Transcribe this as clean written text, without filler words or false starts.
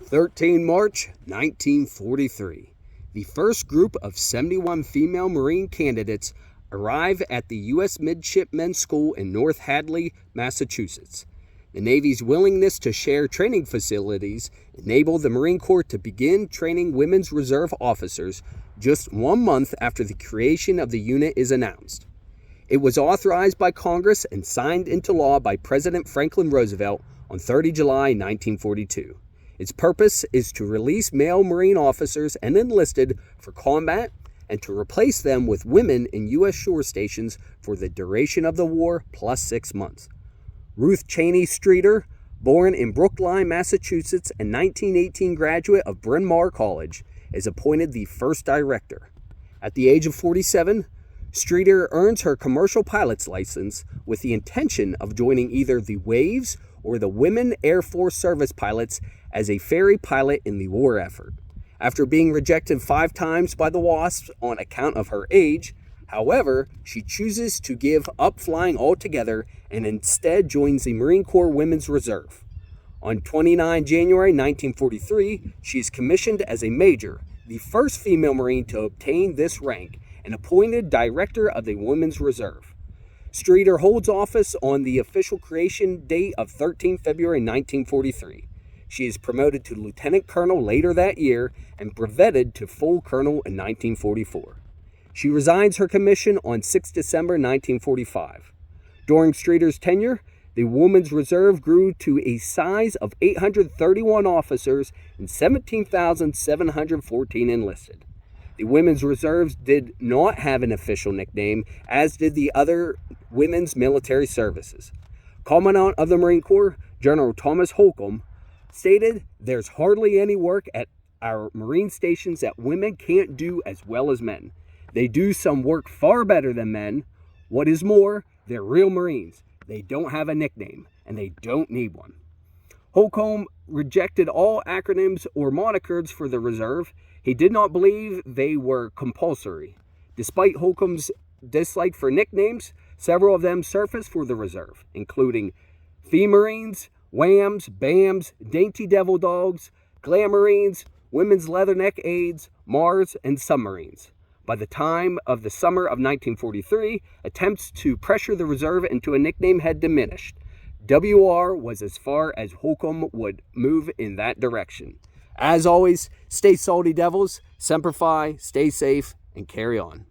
13 March 1943. The first group of 71 female Marine candidates arrive at the U.S. Midshipmen's School in North Hadley, Massachusetts. The Navy's willingness to share training facilities enabled the Marine Corps to begin training women's reserve officers just 1 month after the creation of the unit is announced. It was authorized by Congress and signed into law by President Franklin Roosevelt on 30 July 1942. Its purpose is to release male Marine officers and enlisted for combat and to replace them with women in U.S. shore stations for the duration of the war plus 6 months. Ruth Cheney Streeter, born in Brookline, Massachusetts, and 1918 graduate of Bryn Mawr College, is appointed the first director. At the age of 47, Streeter earns her commercial pilot's license with the intention of joining either the Waves or the Women Air Force Service Pilots as a ferry pilot in the war effort. After being rejected 5 times by the WASPs on account of her age, however, she chooses to give up flying altogether and instead joins the Marine Corps Women's Reserve. On 29 January 1943, she is commissioned as a major, the first female Marine to obtain this rank, and appointed director of the Women's Reserve. Streeter holds office on the official creation date of 13 February 1943. She is promoted to lieutenant colonel later that year and brevetted to full colonel in 1944. She resigns her commission on 6 December 1945. During Streeter's tenure, the Women's Reserve grew to a size of 831 officers and 17,714 enlisted. The Women's Reserves did not have an official nickname, as did the other women's military services. Commandant of the Marine Corps, General Thomas Holcomb, stated, "There's hardly any work at our Marine stations that women can't do as well as men. They do some work far better than men. What is more, they're real Marines. They don't have a nickname, and they don't need one." Holcomb rejected all acronyms or monikers for the reserve. He did not believe they were compulsory. Despite Holcomb's dislike for nicknames, several of them surfaced for the reserve, including Femarines, Whams, Bams, Dainty Devil Dogs, Glamarines, Women's Leatherneck Aids, Mars, and Submarines. By the time of the summer of 1943, attempts to pressure the reserve into a nickname had diminished. WR was as far as Holcomb would move in that direction. As always, stay salty devils, Semper Fi, stay safe, and carry on.